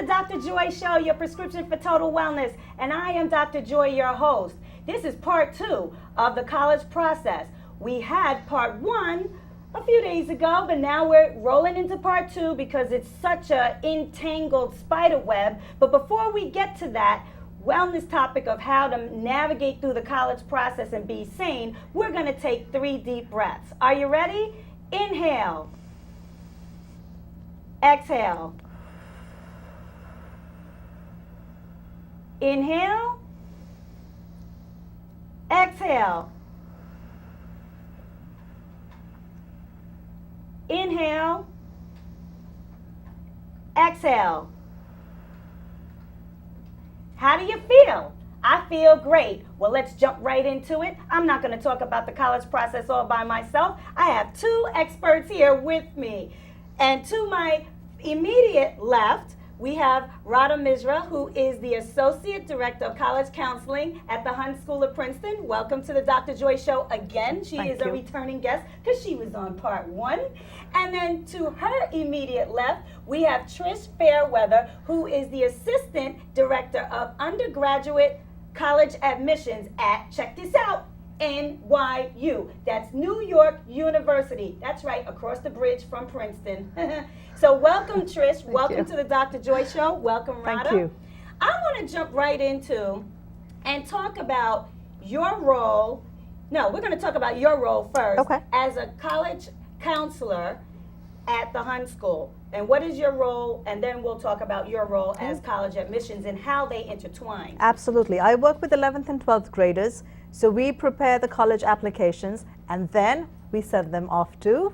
the Dr. Joy Show, your prescription for total wellness, and I am Dr. Joy, your host. This is part 2 of the college process. We had part 1 a few days ago, but now we're rolling into part 2 because it's such a entangled spider web. But before we get to that wellness topic of how to navigate through the college process and be sane, we're going to take 3 deep breaths. Are you ready? Inhale. Exhale. Inhale. Exhale. Inhale. Exhale. How do you feel? I feel great. Well, let's jump right into it. I'm not going to talk about the college process all by myself. I have 2 experts here with me. And to my immediate left, we have Radha Mishra, who is the Associate Director of College Counseling at the Hunt School of Princeton. Welcome to the Dr. Joy Show again. She is a returning guest because she was on part 1. And then to her immediate left, we have Trish Fairweather, who is the Assistant Director of Undergraduate College Admissions at, check this out, NYU. That's New York University. That's right, across the bridge from Princeton. So welcome, Trish. Welcome to the Dr. Joy Show. Welcome, Radha. Thank you. I want to jump right into and talk about your role. No, we're going to talk about your role first as a college counselor at the Hunt School. And what is your role? And then we'll talk about your role as college admissions and how they intertwine. Absolutely. I work with 11th and 12th graders. So we prepare the college applications and then we send them off to...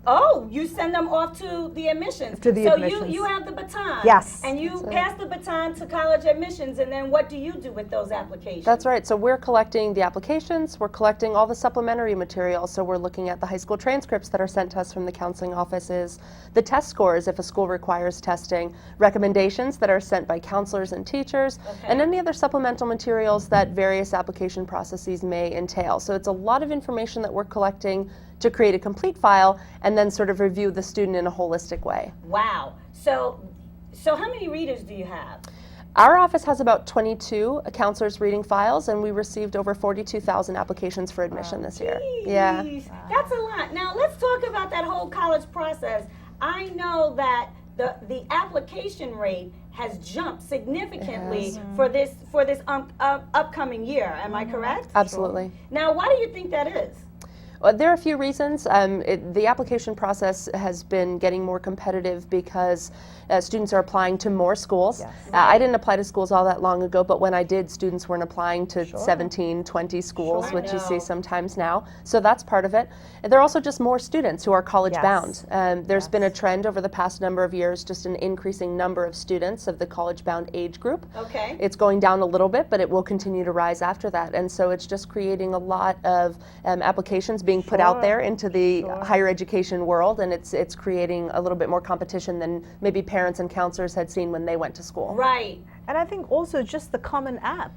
Oh, you send them off to the admissions. To the admissions. So you have the baton. Yes. And you pass the baton to college admissions, and then what do you do with those applications? That's right. So we're collecting the applications, we're collecting all the supplementary material. So we're looking at the high school transcripts that are sent to us from the counseling offices, the test scores if a school requires testing, recommendations that are sent by counselors and teachers, and any other supplemental materials that various application processes may entail. So it's a lot of information that we're collecting to create a complete file and then sort of review the student in a holistic way. Wow. So how many readers do you have? Our office has about 22 counselors reading files, and we received over 42,000 applications for admission this year. Yeah. That's a lot. Now let's talk about that whole college process. I know that the application rate has jumped significantly for this upcoming year. Am I correct? Absolutely. Now, why do you think that is? There are a few reasons. The application process has been getting more competitive because students are applying to more schools. Yes. I didn't apply to schools all that long ago, but when I did, students weren't applying to 17, 20 schools, which you see sometimes now. So that's part of it. And there are also just more students who are college bound. There's been a trend over the past number of years, just an increasing number of students of the college bound age group. Okay. It's going down a little bit, but it will continue to rise after that. And so it's just creating a lot of applications being put out there into the higher education world, and it's creating a little bit more competition than maybe parents and counselors had seen when they went to school. Right. And I think also just the common app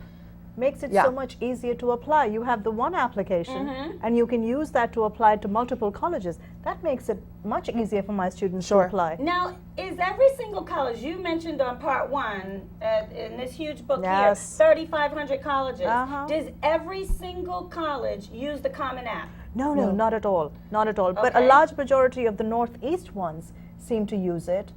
makes it so much easier to apply. You have the one application and you can use that to apply to multiple colleges. That makes it much easier for my students to apply. Now, is every single college, you mentioned on part 1 in this huge book here, 3,500 colleges. Does every single college use the Common App? No, not at all. Not at all. But a large majority of the Northeast ones seem to use it.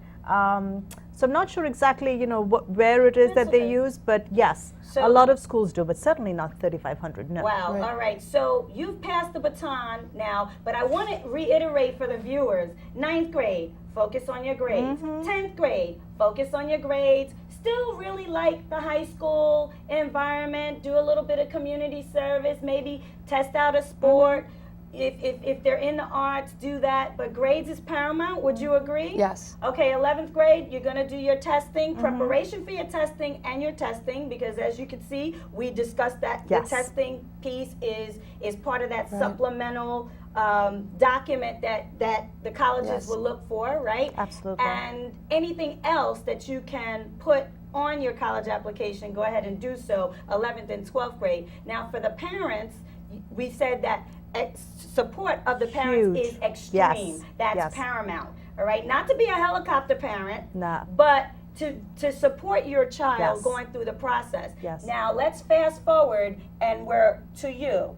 So I'm not sure exactly, where it is that they use, but yes, a lot of schools do, but certainly not 3,500, no. Wow, all right. So you've passed the baton now, but I want to reiterate for the viewers, 9th grade, focus on your grades. 10th grade, focus on your grades. Still really like the high school environment, do a little bit of community service, maybe test out a sport. If they're in the arts, do that. But grades is paramount. Would you agree? Yes. Okay, 11th grade, you're going to do your testing, preparation for your testing and your testing, because as you can see, we discussed that the testing piece is part of that supplemental document that the colleges will look for, right? Absolutely. And anything else that you can put on your college application, go ahead and do so, 11th and 12th grade. Now, for the parents, we said that support of the parents is extreme. That's paramount. All right, not to be a helicopter parent, but to support your child Yes. going through the process. Yes. Now let's fast forward and we're to you.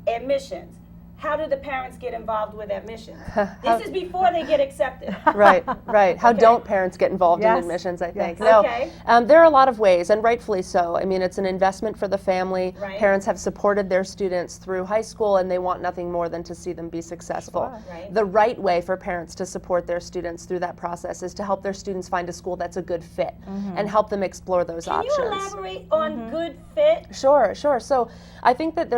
Admissions. How do the parents get involved with admissions? This is before they get accepted. Right, right. How Okay. don't parents get involved Yes. in admissions, I think. Yes. No, Okay. there are a lot of ways, and rightfully so. I mean, it's an investment for the family. Right. Parents have supported their students through high school, and they want nothing more than to see them be successful. Sure. Right. The right way for parents to support their students through that process is to help their students find a school that's a good fit and help them explore those Can options. you elaborate on good fit? Sure, sure. So I think that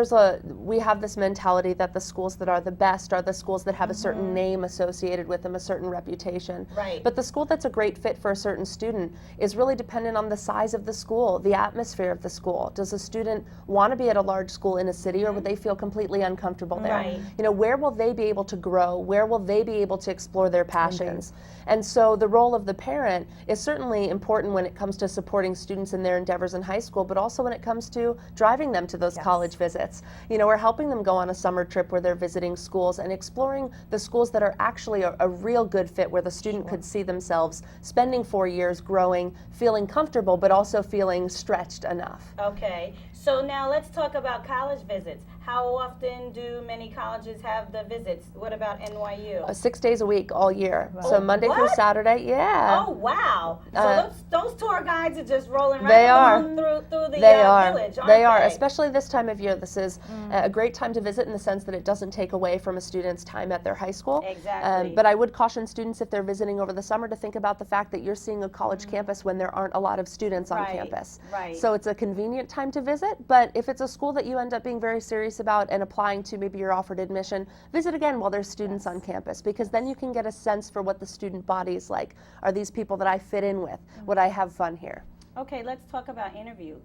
we have this mentality that the schools that are the best are the schools that have a certain name associated with them, a certain reputation. Right. But the school that's a great fit for a certain student is really dependent on the size of the school, the atmosphere of the school. Does a student want to be at a large school in a city, or would they feel completely uncomfortable there? Right. You know, where will they be able to grow? Where will they be able to explore their passions? And so the role of the parent is certainly important when it comes to supporting students in their endeavors in high school, but also when it comes to driving them to those college visits. You know, we're helping them go on a summer trip where they're visiting schools and exploring the schools that are actually a real good fit, where the student could see themselves spending 4 years growing, feeling comfortable, but also feeling stretched enough. Okay. So now let's talk about college visits. How often do many colleges have the visits? What about NYU? 6 days a week, all year. Wow. So Monday through What? Saturday, yeah. Oh wow! So Uh, those tour guides are just rolling right They are. along through the They are. village, aren't They are, they? especially this time of year. This is a great time to visit in the sense that it doesn't take away from a student's time at their high school. Exactly. But I would caution students, if they're visiting over the summer, to think about the fact that you're seeing a college campus when there aren't a lot of students on Right, campus. right. So it's a convenient time to visit, but if it's a school that you end up being very serious about and applying to, maybe you're offered admission, visit again while there's students on campus, because then you can get a sense for what the student body is like. Are these people that I fit in with? Would I have fun here? Okay, let's talk about interviews.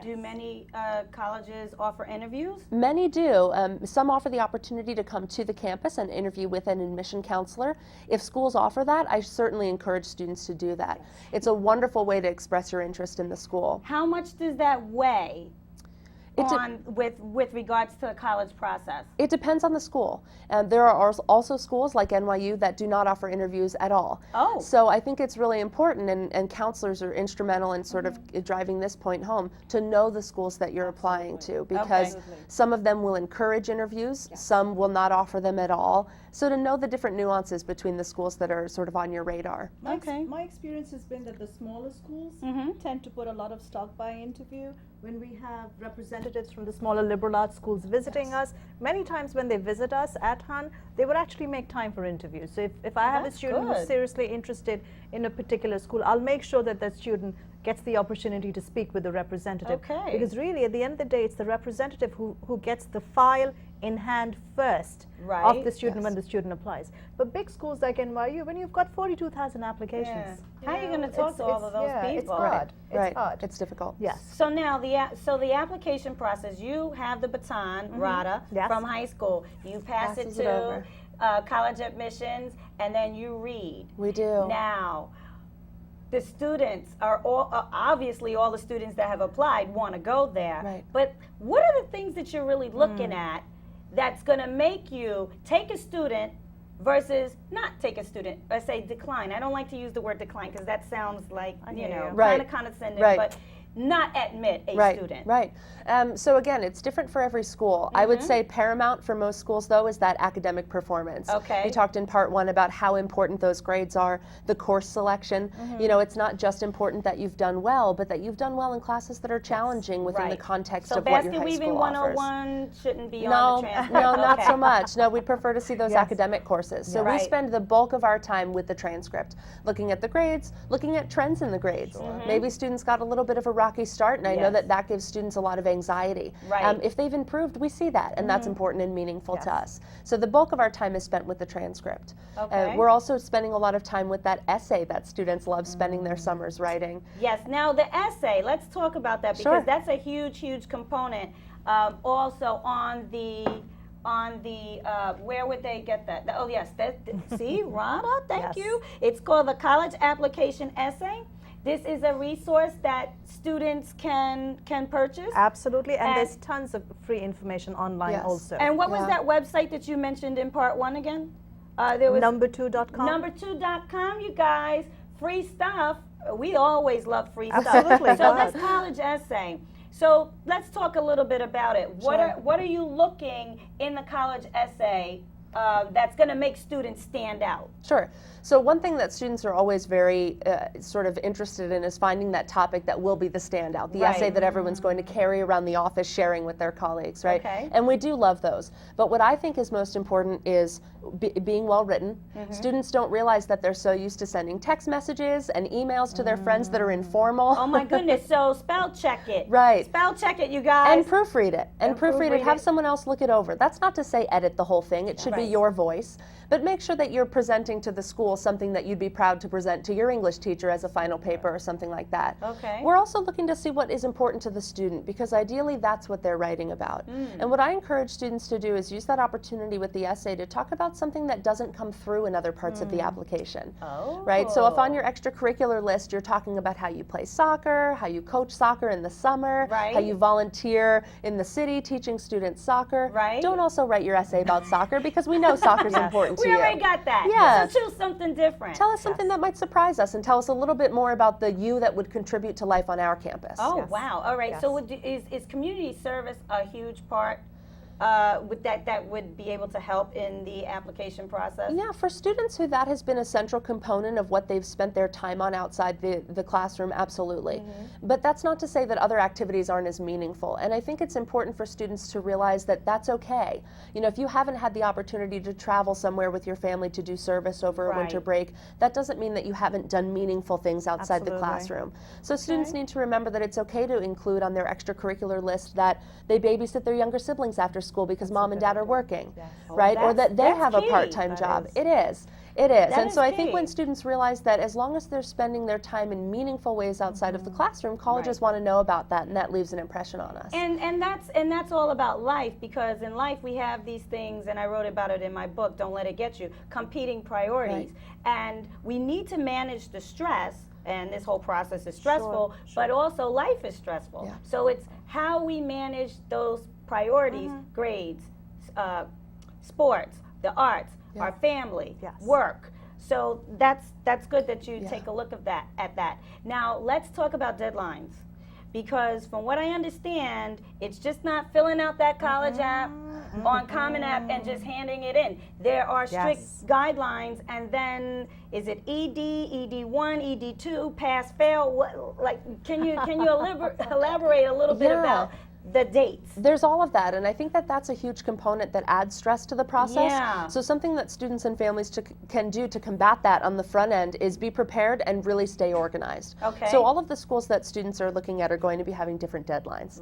Do many colleges offer interviews? Many do. Some offer the opportunity to come to the campus and interview with an admission counselor. If schools offer that, I certainly encourage students to do that. It's a wonderful way to express your interest in the school. How much does that weigh with regards to the college process? It depends on the school. There are also schools like NYU that do not offer interviews at all. Oh. So I think it's really important, and counselors are instrumental in sort of driving this point home, to know the schools that you're applying to, because some of them will encourage interviews, some will not offer them at all. So to know the different nuances between the schools that are sort of on your radar. Okay. My experience has been that the smaller schools tend to put a lot of stock by interview. When we have representatives from the smaller liberal arts schools visiting us, many times when they visit us at HUN, they would actually make time for interviews. So if I have a That's student good. who's seriously interested in a particular school, I'll make sure that that student gets the opportunity to speak with the representative. Okay. Because really, at the end of the day, it's the representative who gets the file in hand first of Right. the student when the student applies. But big schools like NYU, when you've got 42,000 applications, How are you going to talk to all of those It's people? hard. Right. It's hard. It's difficult. Yes. So now the application process, you have the baton, Radha, Yes. from high school. You pass it Passes it to over. college admissions, and then you read. We do. Now, the students are obviously all the students that have applied want to go there. Right. But what are the things that you're really looking at that's going to make you take a student versus not take a student, or say decline? I don't like to use the word decline because that sounds like, Right. kind of condescending, Right. but not admit a Right, student. right. So again, it's different for every school. I would say paramount for most schools, though, is that academic performance. Okay. We talked in part one about how important those grades are, the course selection. You know, it's not just important that you've done well, but that you've done well in classes that are challenging within the Right. context So of what your basket high weaving school offers. 101 shouldn't be on No, the transcript. no, not Okay. so much. No, we'd prefer to see those Yes. academic courses. So we Right. spend the bulk of our time with the transcript, looking at the grades, looking at trends in the grades. Maybe students got a little bit of a rocky start, and I know Yes. that gives students a lot of anxiety. Right. If they've improved, we see that, and that's important and meaningful to us. So the bulk of our time is spent with the transcript. Okay. We're also spending a lot of time with that essay that students love spending their summers writing. Yes. Now the essay. Let's talk about that, because Sure. that's a huge, huge component. Also on the where would they get that? Oh yes. See, Radha, thank Yes. you. It's called the College Application Essay. This is a resource that students can purchase. Absolutely, and And- there's tons of free information online Yes. also. And what was Yeah. that website that you mentioned in part one again? There was Number2.com. number2.com, you guys. Free stuff We always love free Absolutely. stuff. So this college essay. So let's talk a little bit about it. What are you looking in the college essay that's going to make students stand out? Sure. So one thing that students are always very sort of interested in is finding that topic that will be the standout, the essay that everyone's going to carry around the office sharing with their colleagues, right? Okay. And we do love those. But what I think is most important is being well written. Students don't realize that they're so used to sending text messages and emails to their friends that are informal. Oh my goodness, so spell check it. Right. Spell check it, you guys. And proofread it. And proofread it. Have someone else look it over. That's not to say edit the whole thing. It should be your voice. But make sure that you're presenting to the school something that you'd be proud to present to your English teacher as a final paper or something like that. Okay. We're also looking to see what is important to the student, because ideally that's what they're writing about. And what I encourage students to do is use that opportunity with the essay to talk about something that doesn't come through in other parts of the application. Right? So if on your extracurricular list you're talking about how you play soccer, how you coach soccer in the summer, how you volunteer in the city teaching students soccer, don't also write your essay about soccer, because we know soccer's important to you. We already got that. Yes. So choose something different. Tell us something that might surprise us, and tell us a little bit more about the you that would contribute to life on our campus. Oh, wow. All right. So is community service a huge part with that would be able to help in the application process? Yeah, for students who that has been a central component of what they've spent their time on outside the classroom, absolutely. But that's not to say that other activities aren't as meaningful. And I think it's important for students to realize that that's okay. You know, if you haven't had the opportunity to travel somewhere with your family to do service over a winter break, that doesn't mean that you haven't done meaningful things outside the classroom. So students need to remember that it's okay to include on their extracurricular list that they babysit their younger siblings after school because mom and dad are working, right? Or that they have a part-time job. It is. And so I think when students realize that as long as they're spending their time in meaningful ways outside of the classroom, colleges want to know about that, and that leaves an impression on us. And that's all about life, because in life we have these things, and I wrote about it in my book, Don't Let It Get You, competing priorities. And we need to manage the stress, and this whole process is stressful, but also life is stressful. So it's how we manage those priorities, grades, sports, the arts, our family, work. So that's good that you take a look at that. Now let's talk about deadlines, because from what I understand, it's just not filling out that college app on Common App and just handing it in. There are strict guidelines, and then is it ED, ED1, ED2, pass, fail? What, like, can you elaborate a little bit about the dates? There's all of that, and I think that that's a huge component that adds stress to the process. So something that students and families can do to combat that on the front end is be prepared and really stay organized. So all of the schools that students are looking at are going to be having different deadlines.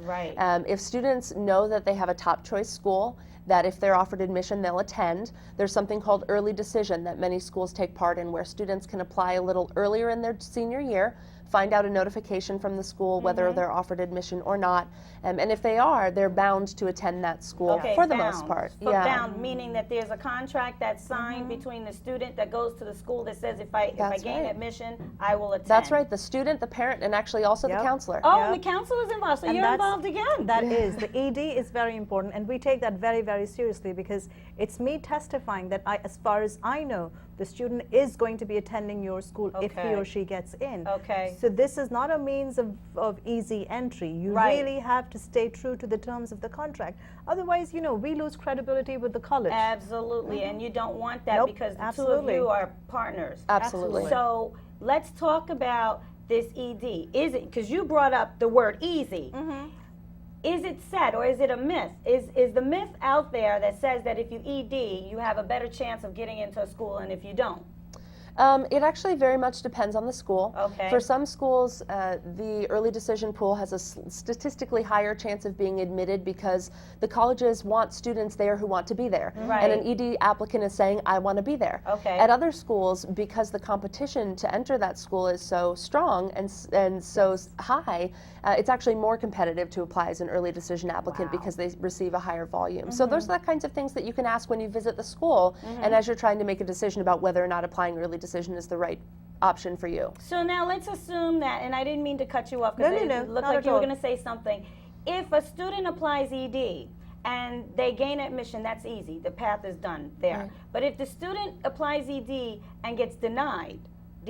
If students know that they have a top choice school, that if they're offered admission they'll attend, there's something called early decision that many schools take part in, where students can apply a little earlier in their senior year, find out a notification from the school whether they're offered admission or not, and if they are, they're bound to attend that school for the most part. Bound, meaning that there's a contract that's signed between the student that goes to the school that says if I gain admission, I will attend. That's right, the student, the parent, and actually also the counselor. Oh, the counselor is involved, so you're involved again. That is, the ED is very important, and we take that very, very seriously, because it's me testifying that as far as I know, the student is going to be attending your school if he or she gets in. So this is not a means of easy entry. You really have to stay true to the terms of the contract. Otherwise, you know, we lose credibility with the college. Absolutely, and you don't want that, because the two of you are partners. Absolutely. So let's talk about this ED. Is it, because you brought up the word easy. Is it said, or is it a myth? Is the myth out there that says that if you ED, you have a better chance of getting into a school, and if you don't? It actually very much depends on the school. For some schools, the early decision pool has a statistically higher chance of being admitted because the colleges want students there who want to be there. And an ED applicant is saying, I want to be there. At other schools, because the competition to enter that school is so strong and so high, it's actually more competitive to apply as an early decision applicant because they receive a higher volume. So those are the kinds of things that you can ask when you visit the school and as you're trying to make a decision about whether or not applying early decision is the right option for you. So now let's assume that, and I didn't mean to cut you off because it looked like you were going to say something. If a student applies ED and they gain admission, that's easy. The path is done there. But if the student applies ED and gets denied,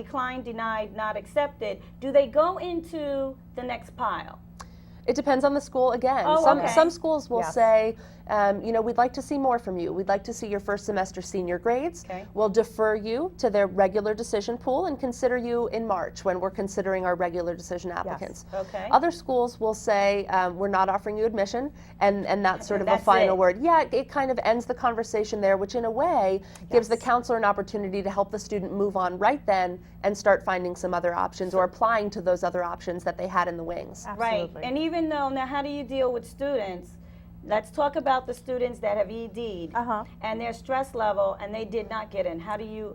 declined, denied, not accepted, do they go into the next pile? It depends on the school again. Oh, okay. Some schools will Yes. say, we'd like to see more from you. We'd like to see your first semester senior grades. Okay. We'll defer you to their regular decision pool and consider you in March when we're considering our regular decision applicants. Okay. Other schools will say, we're not offering you admission, and that's sort of a That's final it. word. Yeah, it kind of ends the conversation there, which in a way gives the Yes. counselor an opportunity to help the student move on right then and start finding some other options or applying to those other options that they had in the wings. Right. Absolutely. And even though, now how do you deal with students? Let's talk about the students that have ED'd and their stress level and they did not get in. How do you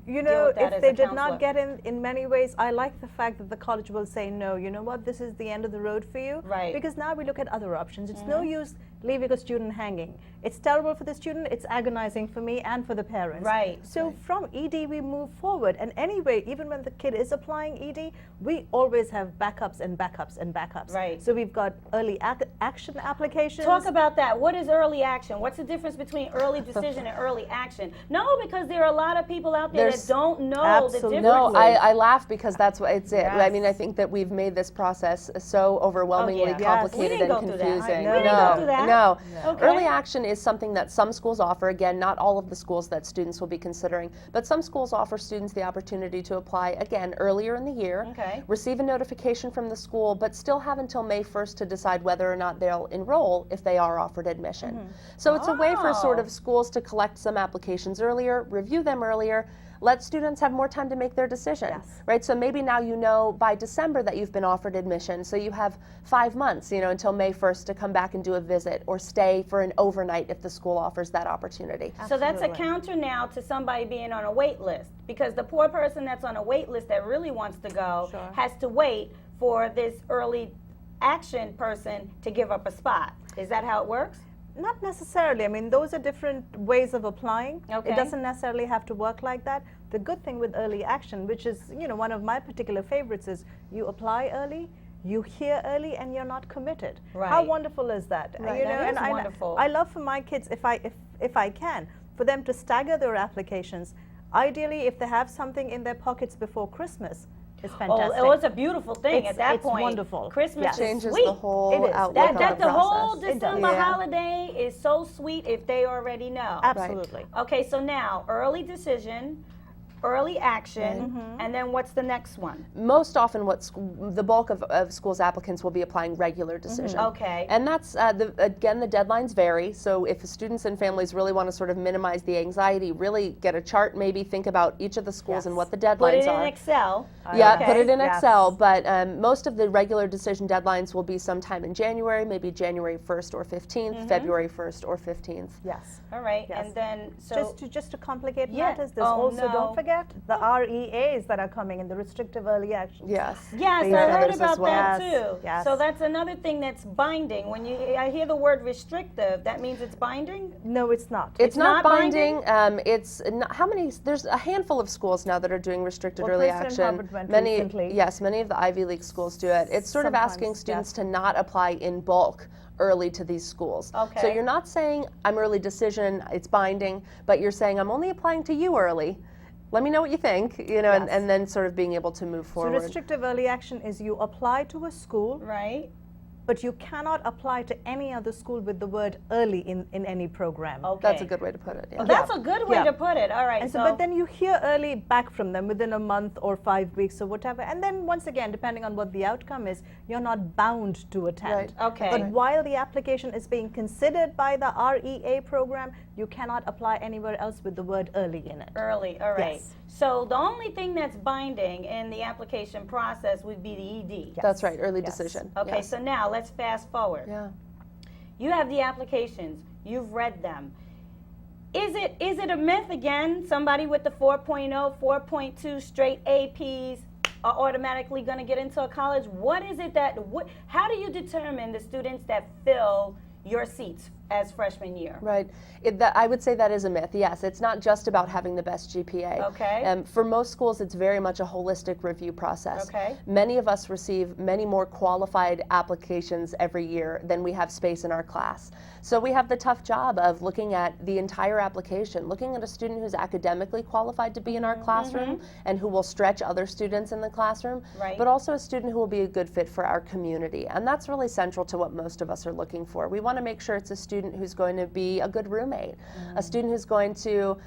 You deal know, with that if as they a did counselor? not get in many ways, I like the fact that the college will say, no, you know what, this is the end of the road for you. Right. Because now we look at other options. It's no use leaving a student hanging. It's terrible for the student, it's agonizing for me and for the parents. Right. So from ED, we move forward. And anyway, even when the kid is applying ED, we always have backups and backups and backups. Right. So we've got early action applications. Talk about that. What is early action? What's the difference between early decision and early action? No, because there are a lot of people out there that don't know Absolutely. the No, difference. I laugh because that's what it's it. I Yes. mean, I think that we've made this process so overwhelmingly yeah. Yes. complicated We didn't and go through that. confusing. No, we didn't go through that. No. Okay. Early action is something that some schools offer. Again, not all of the schools that students will be considering, but some schools offer students the opportunity to apply again earlier in the year, Okay. receive a notification from the school, but still have until May 1st to decide whether or not they'll enroll if they are offered admission. So it's a way for sort of schools to collect some applications earlier, review them earlier, let students have more time to make their decision, Yes. right? So maybe now you know by December that you've been offered admission, so you have 5 months, until May 1st to come back and do a visit or stay for an overnight if the school offers that opportunity. So that's a Absolutely. counter now to somebody being on a wait list, because the poor person that's on a wait list that really wants to go Sure. has to wait for this early action person to give up a spot. Is that how it works? Not necessarily. I mean, those are different ways of applying. Okay. It doesn't necessarily have to work like that. The good thing with early action, which is, one of my particular favorites, is you apply early, you hear early, and you're not committed. How Right. wonderful is that? Right. That is and wonderful. I love for my kids, if I can, for them to stagger their applications. Ideally, if they have something in their pockets before Christmas, it's fantastic. Oh, it's a beautiful thing It's- at that it's point. wonderful. Christmas Yes. is Changes sweet. the whole It is. outlook on That the the whole process. December Yeah. holiday is so sweet if they already know. Absolutely. Okay, so now early decision, early action, Mm-hmm. and then what's the next one? Most often the bulk of schools' applicants will be applying regular decision. Okay. And that's, again, the deadlines vary. So if students and families really want to sort of minimize the anxiety, really get a chart, maybe think about each of the schools and Yes. what the deadlines Put it are. in Excel. Yeah, Okay. put it in Yes. Excel, but most of the regular decision deadlines will be sometime in January, maybe January 1st or 15th, February 1st or 15th. Yes. All right, Yes. and then so Just to complicate Yeah. matters, there's Oh, also, no. don't forget, the REAs that are coming in, the restrictive early actions. Yes. yes, These I are heard others as about well. that Yes, too. yes. So that's another thing that's binding. When I hear the word restrictive, that means it's binding. No, it's not. It's not not binding. It's not, how many? There's a handful of schools now that are doing restricted Well, early Princeton and action. Harvard went recently. Yes, many of the Ivy League schools do it. It's sort of Sometimes, asking students yes. to not apply in bulk early to these schools. So Okay. you're not saying I'm early decision, it's binding, but you're saying I'm only applying to you early. Let me know what you think, Yes. and then sort of being able to move So forward. restrictive early action is you apply to a school, Right. but you cannot apply to any other school with the word early in any program. Okay. That's a good way to put it. Yeah. Oh, that's a good way Yeah. to put it. All right. And so, but then you hear early back from them within a month or 5 weeks or whatever. And then once again, depending on what the outcome is, you're not bound to attend. Right. Okay. But while the application is being considered by the REA program, you cannot apply anywhere else with the word early in it. early. All right. Yes. So the only thing that's binding in the application process would be the ED. Yes. That's right, early Yes. decision. Okay. Yes. So now let's fast forward. Yeah. You have the applications. You've read them. Is it a myth again? Somebody with the 4.0, 4.2 straight APs are automatically going to get into a college? What is it how do you determine the students that fill your seats as freshman year? Right. I would say that is a myth. Yes, it's not just about having the best GPA. Okay. For most schools, it's very much a holistic review process. Okay. Many of us receive many more qualified applications every year than we have space in our class. So we have the tough job of looking at the entire application, looking at a student who's academically qualified to be in our classroom and who will stretch other students in the classroom, Right. but also a student who will be a good fit for our community. And that's really central to what most of us are looking for. We want to make sure it's a student who's going to be a good roommate, a student who's going to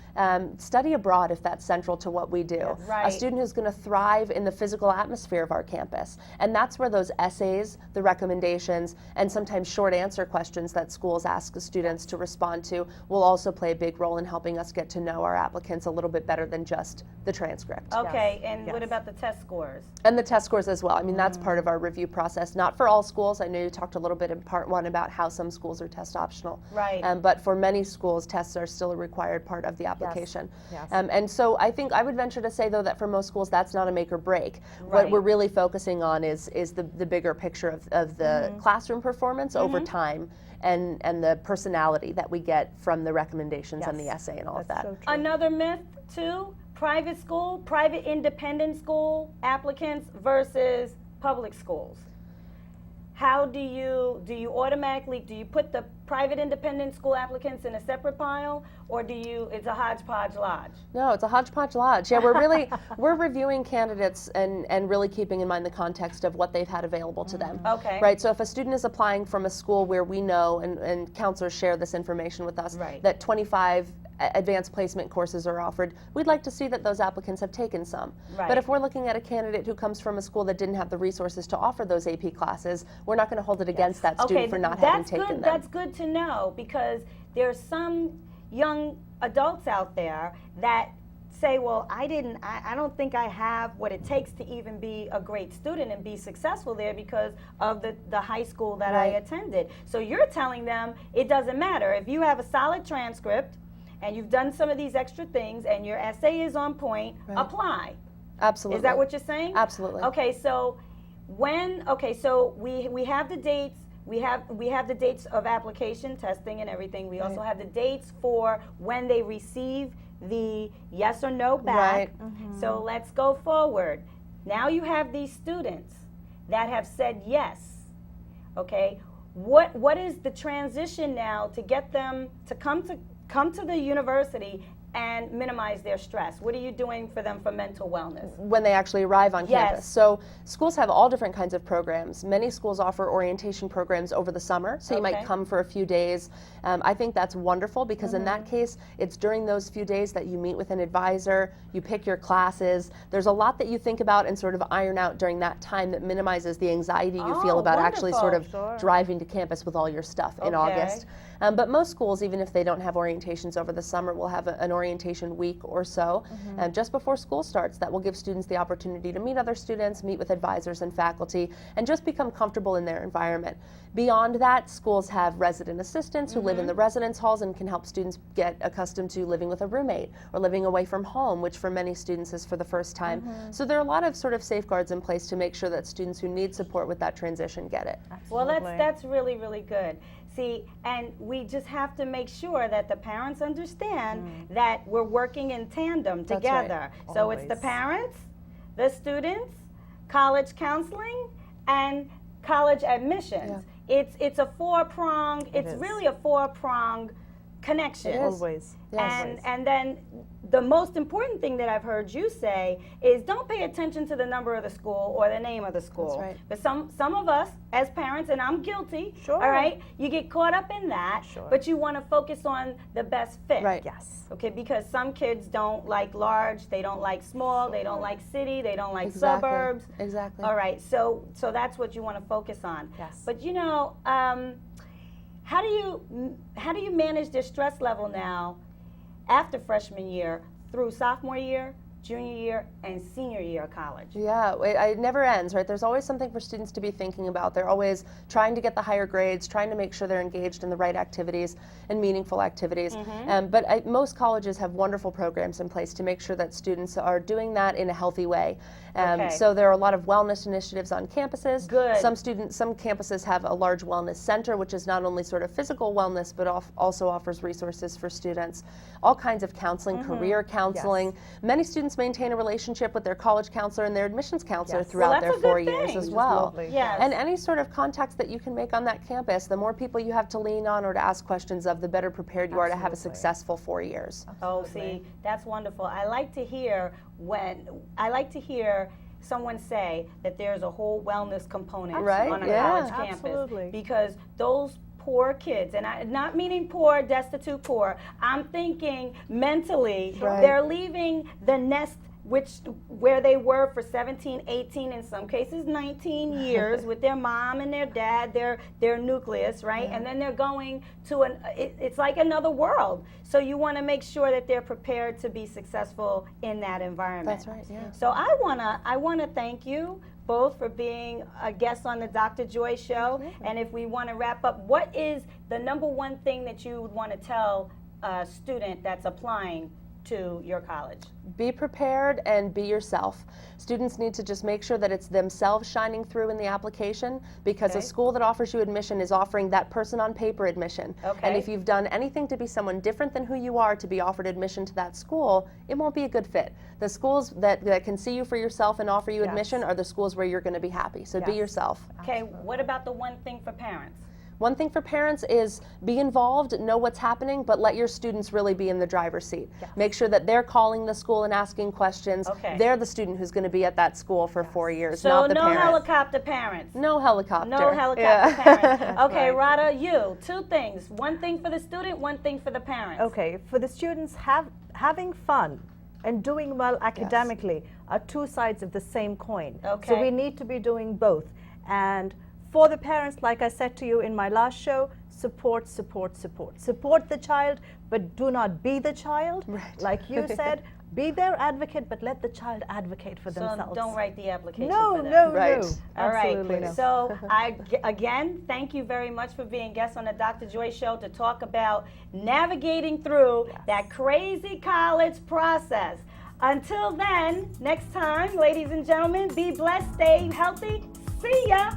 study abroad if that's central to what we do, Right. a student who's going to thrive in the physical atmosphere of our campus. And that's where those essays, the recommendations, and sometimes short answer questions that schools ask the students to respond to will also play a big role in helping us get to know our applicants a little bit better than just the transcript. Okay, and Yes. what about the test scores? And the test scores as well. I mean, that's part of our review process. Not for all schools. I know you talked a little bit in part one about how some schools are test optional. Right. But for many schools, tests are still a required part of the application. Yes. And so I think I would venture to say, though, that for most schools, that's not a make or break. Right. What we're really focusing on is the bigger picture of the classroom performance over time and the personality that we get from the recommendations and the Yes. essay and all of That's that. so true. Another myth too, private school, private independent school applicants versus public schools. How do you automatically, do you put the private independent school applicants in a separate pile, or it's a hodgepodge lodge? No, it's a hodgepodge lodge. Yeah, we're reviewing candidates and really keeping in mind the context of what they've had available to them. Okay. Right, so if a student is applying from a school where we know, and counselors share this information with us, Right. that 25 advanced placement courses are offered, we'd like to see that those applicants have taken some. Right. But if we're looking at a candidate who comes from a school that didn't have the resources to offer those AP classes, we're not going to hold it against that student for not having taken them. That's good to know, because there's some young adults out there that say, well, I don't think I have what it takes to even be a great student and be successful there because of the high school that I Right. attended. So you're telling them it doesn't matter. If you have a solid transcript and you've done some of these extra things and your essay is on point, Right. apply. Absolutely. Is that what you're saying? Absolutely. Okay, so so we have the dates. We have the dates of application, testing, and everything. We also Right. have the dates for when they receive the yes or no back. Right. So let's go forward. Now you have these students that have said yes. Okay, what is the transition now to get them to come to the university and minimize their stress? What are you doing for them for mental wellness? When they actually arrive on Yes. campus. So schools have all different kinds of programs. Many schools offer orientation programs over the summer, so you Okay. might come for a few days. I think that's wonderful because in that case, it's during those few days that you meet with an advisor, you pick your classes. There's a lot that you think about and sort of iron out during that time that minimizes the anxiety you Oh, feel about actually sort of wonderful. Sure. driving to campus with all your stuff in Okay. August. But most schools, even if they don't have orientations over the summer, will have an orientation week or so just before school starts that will give students the opportunity to meet other students, meet with advisors and faculty, and just become comfortable in their environment. Beyond that, schools have resident assistants who live in the residence halls and can help students get accustomed to living with a roommate or living away from home, which for many students is for the first time. So there are a lot of sort of safeguards in place to make sure that students who need support with that transition get it. Well, Absolutely. that's really, really good. See, and we just have to make sure that the parents understand that we're working in tandem That's right. together. So it's the Always. parents, the students, college counseling, and college admissions. It's a four-pronged, it's is. really a four-pronged connection. It is. Always. Yes. And then the most important thing that I've heard you say is don't pay attention to the number of the school or the name of the school. That's right. But some of us as parents, and I'm guilty, Sure. all right, you get caught up in that, Sure. but you want to focus on the best fit. Right. Yes. Okay, because some kids don't like large, they don't like small, they don't like city, they don't like Exactly. suburbs. Exactly. All right, so that's what you want to focus on. Yes. But you know, how do you manage their stress level now after freshman year through sophomore year junior year, and senior year of college. Yeah, it never ends, right? There's always something for students to be thinking about. They're always trying to get the higher grades, trying to make sure they're engaged in the right activities and meaningful activities. But most colleges have wonderful programs in place to make sure that students are doing that in a healthy way. So there are a lot of wellness initiatives on campuses. Good. Some campuses have a large wellness center, which is not only sort of physical wellness, but also offers resources for students. All kinds of counseling, career counseling. Many students maintain a relationship with their college counselor and their admissions counselor throughout their 4 years as well. And any sort of contacts that you can make on that campus, the more people you have to lean on or to ask questions of, the better prepared you are to have a successful 4 years. Oh, see, that's wonderful. I like to hear someone say that there's a whole wellness component on a college campus, because those poor kids, and I'm not meaning poor, destitute poor, I'm thinking mentally, they're leaving the nest where they were for 17, 18, in some cases 19 years with their mom and their dad, their nucleus, right? And then they're going to it's like another world. So you want to make sure that they're prepared to be successful in that environment. That's right, yeah. So I wanna thank you both for being a guest on the Dr. Joy Show. And if we want to wrap up, what is the number one thing that you would want to tell a student that's applying to your college? Be prepared and be yourself. Students need to just make sure that it's themselves shining through in the application, because a school that offers you admission is offering that person on paper admission. And if you've done anything to be someone different than who you are to be offered admission to that school, it won't be a good fit. The schools that can see you for yourself and offer you admission are the schools where you're going to be happy. So be yourself. Okay, what about the one thing for parents? One thing for parents is be involved, know what's happening, but let your students really be in the driver's seat. Make sure that they're calling the school and asking questions. They're the student who's going to be at that school for 4 years, not the parent. So no helicopter parents. No helicopter. No helicopter parents. Okay, Radha, you, two things. One thing for the student, one thing for the parents. Okay, for the students, having fun and doing well academically are two sides of the same coin. So we need to be doing both. And for the parents, like I said to you in my last show, support, support, support. Support the child, but do not be the child. Like you said, be their advocate, but let the child advocate for themselves. So don't write the application No, for them. no, Right. no. All right. Absolutely no. So again, thank you very much for being guests on the Dr. Joy Show to talk about navigating through that crazy college process. Until then, next time, ladies and gentlemen, be blessed, stay healthy. See ya.